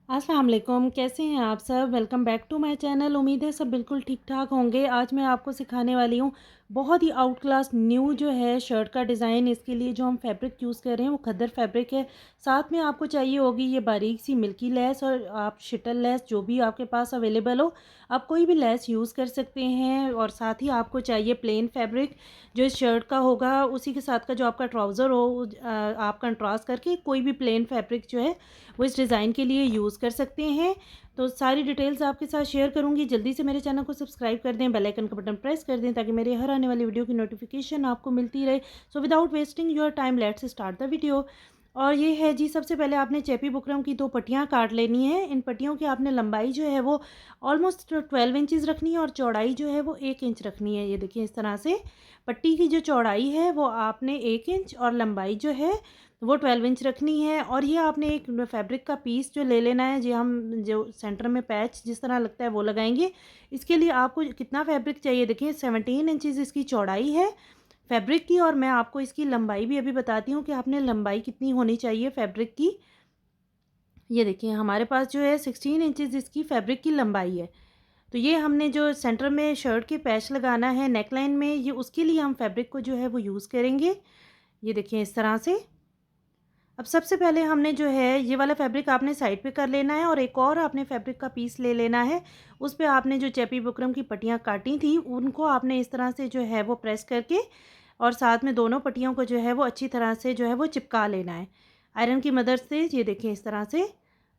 अस्सलाम वालेकुम, कैसे हैं आप सब? Welcome back to my channel. उम्मीद है सब बिल्कुल ठीक-ठाक होंगे। आज मैं आपको सिखाने वाली हूँ बहुत ही आउट क्लास न्यू जो है शर्ट का डिज़ाइन। इसके लिए जो हम फैब्रिक यूज़ कर रहे हैं वो खद्दर फैब्रिक है। साथ में आपको चाहिए होगी ये बारीक सी मिल्की लेस और आप शिटल लेस जो भी आपके पास अवेलेबल हो, आप कोई भी लेस यूज़ कर सकते हैं। और साथ ही आपको चाहिए प्लेन फैब्रिक जो इस शर्ट का होगा, उसी के साथ का जो आपका ट्राउज़र हो आप कंट्रास्ट करके कोई भी प्लेन फैब्रिक जो है वो इस डिज़ाइन के लिए यूज़ कर सकते हैं। तो सारी डिटेल्स आपके साथ शेयर करूँगी। जल्दी से मेरे चैनल को सब्सक्राइब कर दें, बेल आइकन का बटन प्रेस कर दें ताकि मेरे हर आने वाली वीडियो की नोटिफिकेशन आपको मिलती रहे। So without wasting your time let's start the video. और ये है जी, सबसे पहले आपने चेपी बुकरम की 2 पट्टियाँ काट लेनी है। इन पट्टियों की आपने लंबाई जो है वो ऑलमोस्ट 12 इंचेस रखनी है और चौड़ाई जो है वो 1 इंच रखनी है। ये देखिए इस तरह से पट्टी की जो चौड़ाई है वो आपने 1 इंच और लंबाई जो है वो 12 इंच रखनी है। और ये आपने एक फैब्रिक का पीस जो ले लेना है, जी हम जो सेंटर में पैच जिस तरह लगता है वो लगाएंगे। इसके लिए आपको कितना फैब्रिक चाहिए, देखिए 17 इंचेस इसकी चौड़ाई है फैब्रिक की। और मैं आपको इसकी लंबाई भी अभी बताती हूँ कि आपने लंबाई कितनी होनी चाहिए फैब्रिक की। ये देखिए हमारे पास जो है 16 इंचेस इसकी फैब्रिक की लंबाई है। तो ये हमने जो सेंटर में शर्ट के पैच लगाना है नेकलाइन में, ये उसके लिए हम फैब्रिक को जो है वो यूज़ करेंगे। ये देखिए इस तरह से। अब सबसे पहले हमने जो है ये वाला फैब्रिक आपने साइड पे कर लेना है और एक और आपने फैब्रिक का पीस ले लेना है। उस पे आपने जो चेपी बुकरम की पट्टियाँ काटी थी उनको आपने इस तरह से जो है वो प्रेस करके और साथ में दोनों पट्टियों को जो है वो अच्छी तरह से जो है वो चिपका लेना है आयरन की मदद से। ये देखिए इस तरह से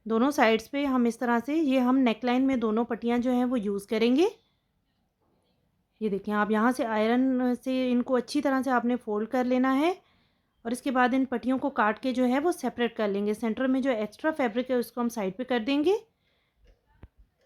दोनों साइड्स पे हम इस तरह से ये हम नेकलाइन में दोनों पट्टियाँ जो हैं वो यूज़ करेंगे। ये देखिए आप यहाँ से आयरन से इनको अच्छी तरह से आपने फोल्ड कर लेना है और इसके बाद इन पट्टियों को काट के जो है वो सेपरेट कर लेंगे। सेंटर में जो एक्स्ट्रा फैब्रिक है उसको हम साइड पे कर देंगे।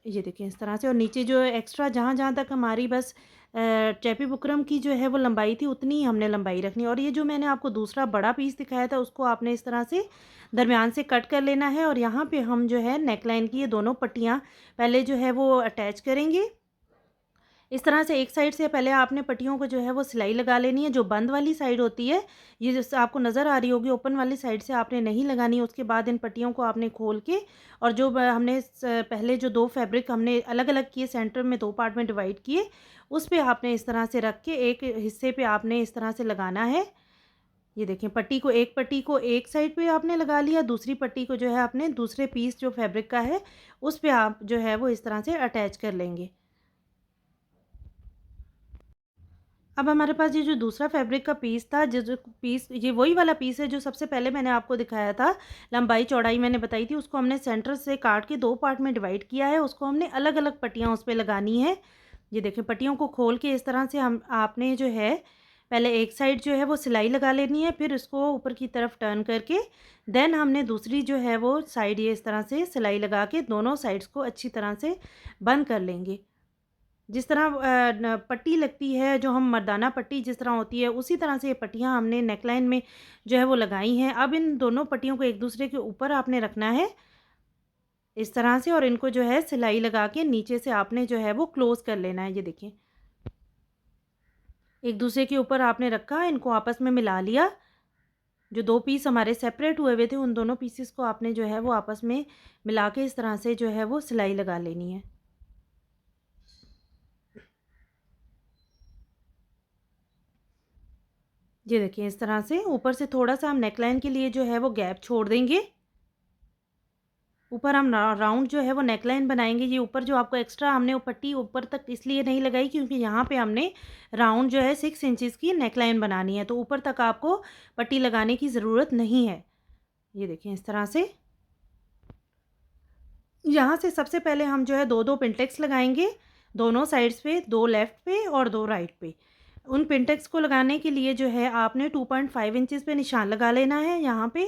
ये देखिए इस तरह से। और नीचे जो एक्स्ट्रा जहाँ जहाँ तक हमारी बस चेपी बुकरम की जो है वो लंबाई थी उतनी ही हमने लंबाई रखनी। और ये जो मैंने आपको दूसरा बड़ा पीस दिखाया था उसको आपने इस तरह से दरमियान से कट कर लेना है। और यहाँ पे हम जो है नेकलाइन की ये दोनों पट्टियाँ पहले जो है वो अटैच करेंगे। इस तरह से एक साइड से पहले आपने पट्टियों को जो है वो सिलाई लगा लेनी है। जो बंद वाली साइड होती है, ये जैसे आपको नज़र आ रही होगी, ओपन वाली साइड से आपने नहीं लगानी है। उसके बाद इन पट्टियों को आपने खोल के और जो हमने पहले जो 2 फैब्रिक हमने अलग अलग किए, सेंटर में 2 पार्ट में डिवाइड किए, उस पे आपने इस तरह से रख के एक हिस्से पे आपने इस तरह से लगाना है। ये देखें पट्टी को एक साइड पे आपने लगा लिया, दूसरी पट्टी को जो है आपने दूसरे पीस जो फैब्रिक का है उस पे आप जो है वो इस तरह से अटैच कर लेंगे। अब हमारे पास ये जो दूसरा फैब्रिक का पीस था, जो पीस ये वही वाला पीस है जो सबसे पहले मैंने आपको दिखाया था। लंबाई चौड़ाई मैंने बताई थी, उसको हमने सेंटर से काट के 2 पार्ट में डिवाइड किया है। उसको हमने अलग-अलग पट्टियाँ उस पे लगानी है। ये देखिए पट्टियों को खोल के इस तरह से हम आपने जो है पहले एक साइड जो है वो सिलाई लगा लेनी है, फिर उसको ऊपर की तरफ टर्न करके देन हमने दूसरी जो है वो साइड ये इस तरह से सिलाई लगा के दोनों साइड्स को अच्छी तरह से बंद कर लेंगे। जिस तरह पट्टी लगती है, जो हम मर्दाना पट्टी जिस तरह होती है, उसी तरह से ये पट्टियाँ हमने नेकलाइन में जो है वो लगाई हैं। अब इन दोनों पट्टियों को एक दूसरे के ऊपर आपने रखना है इस तरह से और इनको जो है सिलाई लगा के नीचे से आपने जो है वो क्लोज़ कर लेना है। ये देखिए एक दूसरे के ऊपर आपने रखा, इनको आपस में मिला लिया। जो 2 पीस हमारे सेपरेट हुए हुए थे उन दोनों पीसेस को आपने जो है वो आपस में मिला के इस तरह से जो है वो सिलाई लगा लेनी है। ये देखिए इस तरह से ऊपर से थोड़ा-सा हम नेकलाइन के लिए जो है वो गैप छोड़ देंगे। ऊपर हम राउंड जो है वो नेकलाइन बनाएँगे। ये ऊपर जो आपको एक्स्ट्रा हमने वो पट्टी ऊपर तक इसलिए नहीं लगाई क्योंकि यहाँ पे हमने राउंड जो है 6 इंचेस की नेकलाइन बनानी है, तो ऊपर तक आपको पट्टी लगाने की ज़रूरत नहीं है। ये देखिए इस तरह से। यहाँ से सबसे पहले हम जो है 2-2 पिनटेक्स लगाएँगे, दोनों साइड्स पे, 2 लेफ्ट पे और 2 राइट पे। उन पिनटेक्स को लगाने के लिए जो है आपने 2.5 इंचेस पे निशान लगा लेना है। यहाँ पे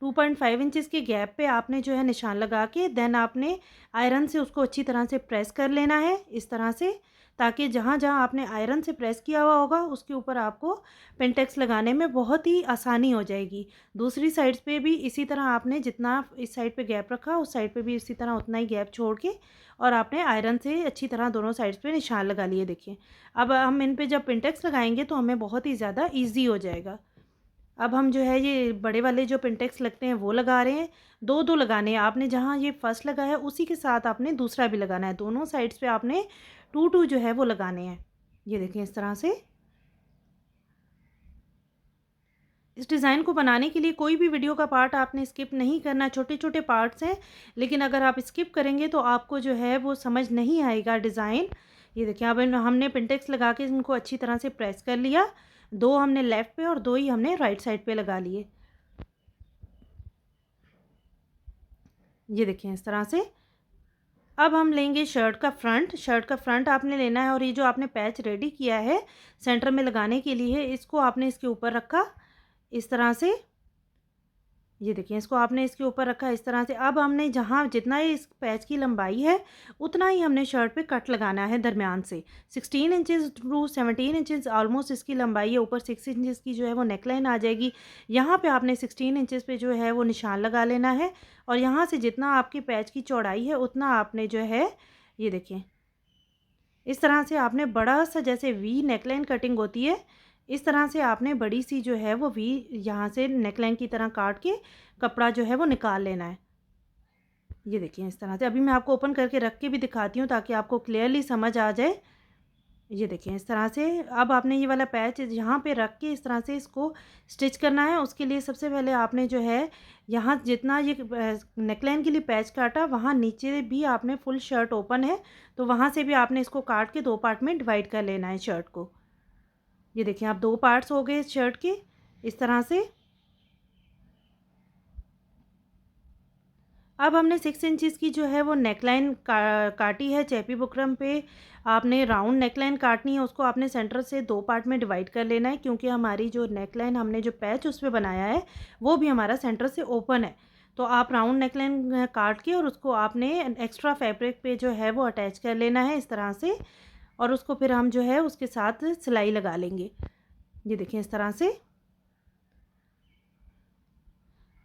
2.5 इंचेस के गैप पे आपने जो है निशान लगा के देन आपने आयरन से उसको अच्छी तरह से प्रेस कर लेना है इस तरह से, ताकि जहाँ-जहाँ आपने आयरन से प्रेस किया हुआ होगा उसके ऊपर आपको पिनटेक्स लगाने में बहुत ही आसानी हो जाएगी। दूसरी साइड्स पे भी इसी तरह आपने जितना इस साइड पे गैप रखा उस साइड पे भी इसी तरह उतना ही गैप छोड़ के और आपने आयरन से अच्छी तरह दोनों साइड्स पे निशान लगा लिए। देखिए अब हम इन पे जब पिनटेक्स लगाएंगे तो हमें बहुत ही ज़्यादा ईजी हो जाएगा। अब हम जो है ये बड़े वाले जो पिनटेक्स लगते हैं वो लगा रहे हैं। 2-2 लगाने हैं आपने, जहाँ ये फर्स्ट लगाया है उसी के साथ आपने दूसरा भी लगाना है। दोनों साइड्स पे आपने 2-2 जो है वो लगाने हैं। ये देखें इस तरह से। इस डिज़ाइन को बनाने के लिए कोई भी वीडियो का पार्ट आपने स्किप नहीं करना, छोटे-छोटे पार्ट्स हैं, लेकिन अगर आप स्किप करेंगे तो आपको जो है वो समझ नहीं आएगा डिज़ाइन। ये देखिए अब हमने पिनटेक्स लगा के इनको अच्छी तरह से प्रेस कर लिया। 2 हमने लेफ़्ट पे और 2 ही हमने राइट साइड पे लगा लिए। ये देखिए इस तरह से। अब हम लेंगे शर्ट का फ्रंट आपने लेना है और ये जो आपने पैच रेडी किया है सेंटर में लगाने के लिए, इसको आपने इसके ऊपर रखा इस तरह से। ये देखिए इसको आपने इसके ऊपर रखा इस तरह से। अब हमने जहाँ जितना ये इस पैच की लंबाई है उतना ही हमने शर्ट पे कट लगाना है दरमियान से। 16 इंचेस टू 17 इंचेस ऑलमोस्ट इसकी लंबाई है। ऊपर 6 इंचेस की जो है वो नेकलाइन आ जाएगी। यहाँ पे आपने 16 इंचेस पे जो है वो निशान लगा लेना है और यहाँ से जितना आपकी पैच की चौड़ाई है उतना आपने जो है, ये देखिए इस तरह से आपने बड़ा सा, जैसे वी नेकलाइन कटिंग होती है, इस तरह से आपने बड़ी सी जो है वो वी यहाँ से नेकलाइन की तरह काट के कपड़ा जो है वो निकाल लेना है। ये देखिए इस तरह से। अभी मैं आपको ओपन करके रख के भी दिखाती हूँ ताकि आपको क्लियरली समझ आ जाए। ये देखिए इस तरह से। अब आपने ये वाला पैच यहाँ पे रख के इस तरह से इसको स्टिच करना है। उसके लिए सबसे पहले आपने जो है यहाँ जितना ये नेकलाइन के लिए पैच काटा, वहाँ नीचे भी आपने फुल शर्ट ओपन है तो वहाँ से भी आपने इसको काट के 2 पार्ट में डिवाइड कर लेना है शर्ट को। ये देखिए आप 2 पार्ट्स हो गए इस शर्ट के इस तरह से। अब हमने 6 इंचज़ की जो है वो नेकलाइन काटी है चेपी बुकरम पे। आपने राउंड नेकलाइन काटनी है, उसको आपने सेंटर से 2 पार्ट में डिवाइड कर लेना है क्योंकि हमारी जो नेकलाइन हमने जो पैच उस पे बनाया है वो भी हमारा सेंटर से ओपन है। तो आप राउंड नेकलाइन काट के और उसको आपने एक्स्ट्रा फैब्रिक पे जो है वो अटैच कर लेना है इस तरह से और उसको फिर हम जो है उसके साथ सिलाई लगा लेंगे। ये देखिए इस तरह से।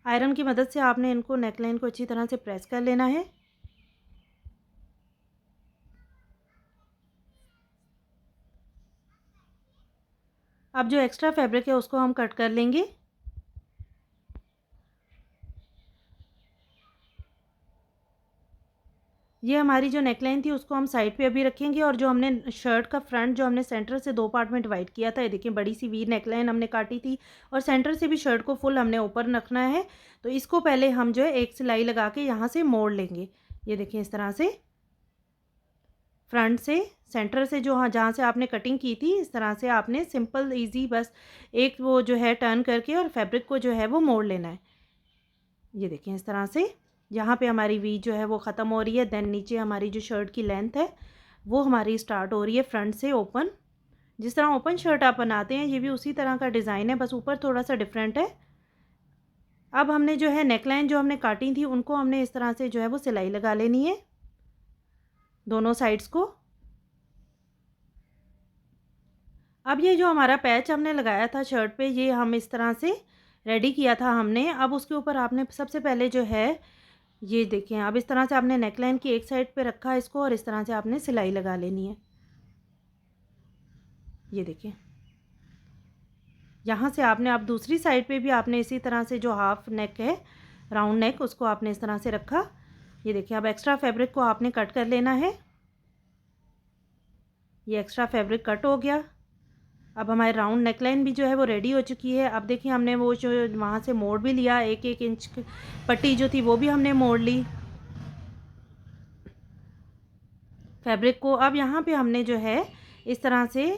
आयरन की मदद से आपने इनको नेकलाइन को अच्छी तरह से प्रेस कर लेना है। अब जो एक्स्ट्रा फैब्रिक है उसको हम कट कर लेंगे। ये हमारी जो नेकलाइन थी उसको हम साइड पे अभी रखेंगे और जो हमने शर्ट का फ्रंट जो हमने सेंटर से 2 पार्ट में डिवाइड किया था, ये देखिए बड़ी सी वी नेकलाइन हमने काटी थी और सेंटर से भी शर्ट को फुल हमने ऊपर रखना है। तो इसको पहले हम जो है एक सिलाई लगा के यहाँ से मोड़ लेंगे। ये देखिए इस तरह से फ्रंट से सेंटर से जो, हाँ, जहाँ से आपने कटिंग की थी इस तरह से आपने सिंपल ईजी बस एक वो जो है टर्न करके और फैब्रिक को जो है वो मोड़ लेना है। ये देखिए इस तरह से। यहाँ पे हमारी वी जो है वो ख़त्म हो रही है। देन नीचे हमारी जो शर्ट की लेंथ है वो हमारी स्टार्ट हो रही है फ्रंट से ओपन। जिस तरह ओपन शर्ट आप बनाते हैं ये भी उसी तरह का डिज़ाइन है, बस ऊपर थोड़ा सा डिफरेंट है। अब हमने जो है नेकलाइन जो हमने काटी थी उनको हमने इस तरह से जो है वो सिलाई लगा लेनी है दोनों साइड्स को। अब ये जो हमारा पैच हमने लगाया था शर्ट पे, ये हम इस तरह से रेडी किया था हमने। अब उसके ऊपर आपने सबसे पहले जो है, ये देखें, अब इस तरह से आपने नेकलाइन की एक साइड पे रखा इसको और इस तरह से आपने सिलाई लगा लेनी है। ये देखिए यहाँ से आपने अब दूसरी साइड पे भी आपने इसी तरह से जो हाफ नेक है राउंड नेक उसको आपने इस तरह से रखा। ये देखिए अब एक्स्ट्रा फैब्रिक को आपने कट कर लेना है। ये एक्स्ट्रा फैब्रिक कट हो गया। अब हमारी राउंड नेकलाइन भी जो है वो रेडी हो चुकी है। अब देखिए हमने वो जो वहाँ से मोड़ भी लिया, 1-1 इंच पट्टी जो थी वो भी हमने मोड़ ली फैब्रिक को। अब यहाँ पे हमने जो है इस तरह से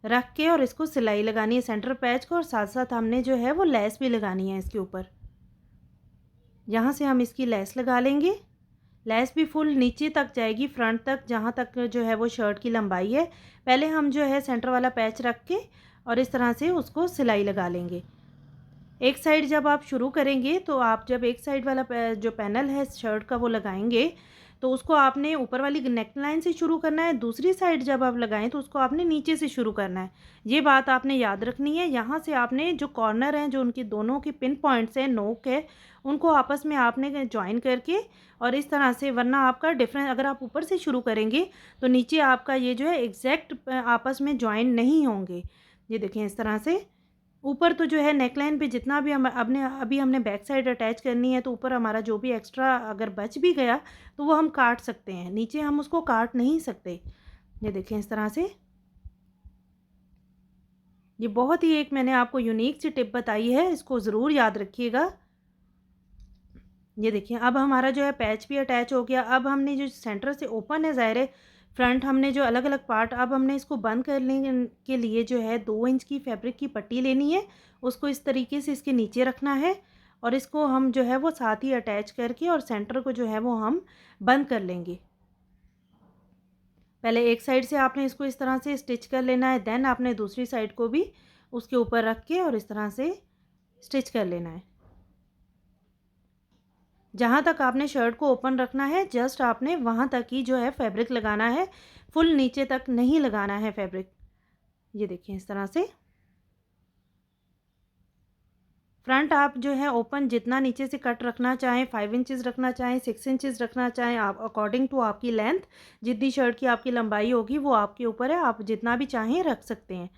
रख के और इसको सिलाई लगानी है सेंटर पैच को और साथ साथ हमने जो है वो लेस भी लगानी है इसके ऊपर। यहाँ से हम इसकी लेस लगा लेंगे। लेस भी फुल नीचे तक जाएगी फ्रंट तक, जहाँ तक जो है वो शर्ट की लंबाई है। पहले हम जो है सेंटर वाला पैच रख के और इस तरह से उसको सिलाई लगा लेंगे। एक साइड जब आप शुरू करेंगे तो आप जब एक साइड वाला जो पैनल है शर्ट का वो लगाएंगे तो उसको आपने ऊपर वाली नेक लाइन से शुरू करना है। दूसरी साइड जब आप लगाएं तो उसको आपने नीचे से शुरू करना है। ये बात आपने याद रखनी है। यहाँ से आपने जो कॉर्नर हैं, जो उनकी दोनों की पिन पॉइंट्स हैं, नोक है, उनको आपस में आपने ज्वाइन करके और इस तरह से, वरना आपका डिफरेंस, अगर आप ऊपर से शुरू करेंगे तो नीचे आपका ये जो है एग्जैक्ट आपस में ज्वाइन नहीं होंगे। ये देखें इस तरह से ऊपर तो जो है नेकलाइन पे जितना भी हम अपने अभी हमने बैक साइड अटैच करनी है, तो ऊपर हमारा जो भी एक्स्ट्रा अगर बच भी गया तो वो हम काट सकते हैं, नीचे हम उसको काट नहीं सकते। ये देखें इस तरह से। ये बहुत ही एक मैंने आपको यूनिक सी टिप बताई है, इसको ज़रूर याद रखिएगा। ये देखिए अब हमारा जो है पैच भी अटैच हो गया। अब हमने जो सेंटर से ओपन है, ज़ाहिर है फ्रंट हमने जो अलग-अलग पार्ट, अब हमने इसको बंद करने के लिए जो है 2 इंच की फैब्रिक की पट्टी लेनी है। उसको इस तरीके से इसके नीचे रखना है और इसको हम जो है वो साथ ही अटैच करके और सेंटर को जो है वो हम बंद कर लेंगे। पहले एक साइड से आपने इसको इस तरह से स्टिच कर लेना है, देन आपने दूसरी साइड को भी उसके ऊपर रख के और इस तरह से स्टिच कर लेना है। जहाँ तक आपने शर्ट को ओपन रखना है, जस्ट आपने वहाँ तक ही जो है फैब्रिक लगाना है, फुल नीचे तक नहीं लगाना है फैब्रिक। ये देखिए इस तरह से। फ्रंट आप जो है ओपन जितना नीचे से कट रखना चाहें, 5 इंचेस रखना चाहें, 6 इंचेस रखना चाहें, आप अकॉर्डिंग टू आपकी लेंथ, जितनी शर्ट की आपकी लंबाई होगी वो आपके ऊपर है, आप जितना भी चाहें रख सकते हैं।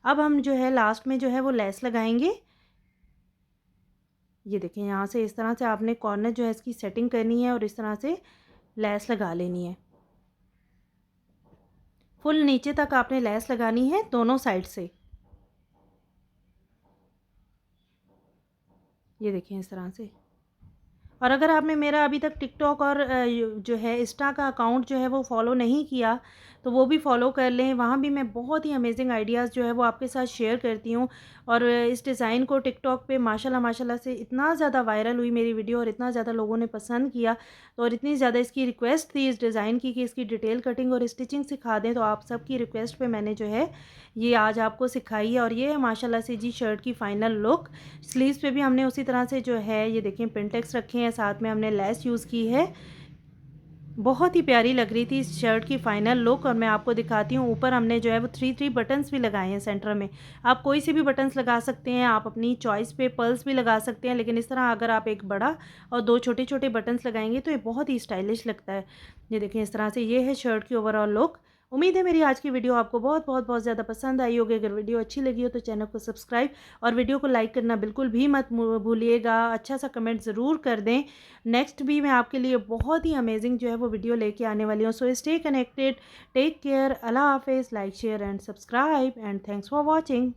अब हम जो है लास्ट में जो है वो लेस लगाएंगे। ये देखिए यहाँ से इस तरह से आपने कॉर्नर जो है इसकी सेटिंग करनी है और इस तरह से लेस लगा लेनी है। फुल नीचे तक आपने लेस लगानी है दोनों साइड से। ये देखिए इस तरह से। और अगर आपने मेरा अभी तक टिकटॉक और जो है इंस्टा का अकाउंट जो है वो फॉलो नहीं किया, तो वो भी फॉलो कर लें। वहाँ भी मैं बहुत ही अमेजिंग आइडियाज़ जो है वो आपके साथ शेयर करती हूँ। और इस डिज़ाइन को टिकटॉक पे माशाल्लाह माशाल्लाह से इतना ज़्यादा वायरल हुई मेरी वीडियो और इतना ज़्यादा लोगों ने पसंद किया, तो और इतनी ज़्यादा इसकी रिक्वेस्ट थी इस डिज़ाइन की कि इसकी डिटेल कटिंग और स्टिचिंग सिखा दें, तो आप सबकी रिक्वेस्ट पे मैंने जो है ये आज आपको सिखाई है। और ये है माशाल्लाह से जी शर्ट की फ़ाइनल लुक। स्लीव्स पे भी हमने उसी तरह से जो है ये देखें पिनटेक्स रखे हैं, साथ में हमने लेस यूज़ की है। बहुत ही प्यारी लग रही थी इस शर्ट की फ़ाइनल लुक। और मैं आपको दिखाती हूँ, ऊपर हमने जो है वो 3 बटन्स भी लगाए हैं सेंटर में। आप कोई से भी बटन्स लगा सकते हैं, आप अपनी चॉइस पे पर्ल्स भी लगा सकते हैं, लेकिन इस तरह अगर आप एक बड़ा और 2 छोटे-छोटे बटन्स लगाएँगे तो ये बहुत ही स्टाइलिश लगता है। ये देखें इस तरह से ये है शर्ट की ओवरऑल लुक। उम्मीद है मेरी आज की वीडियो आपको बहुत ज़्यादा पसंद आई होगी। अगर वीडियो अच्छी लगी हो तो चैनल को सब्सक्राइब और वीडियो को लाइक करना बिल्कुल भी मत भूलिएगा। अच्छा सा कमेंट ज़रूर कर दें। नेक्स्ट भी मैं आपके लिए बहुत ही अमेजिंग जो है वो वीडियो लेके आने वाली हूँ। So stay connected, take care, अल्लाह हाफिज़, like share and subscribe and thanks for watching.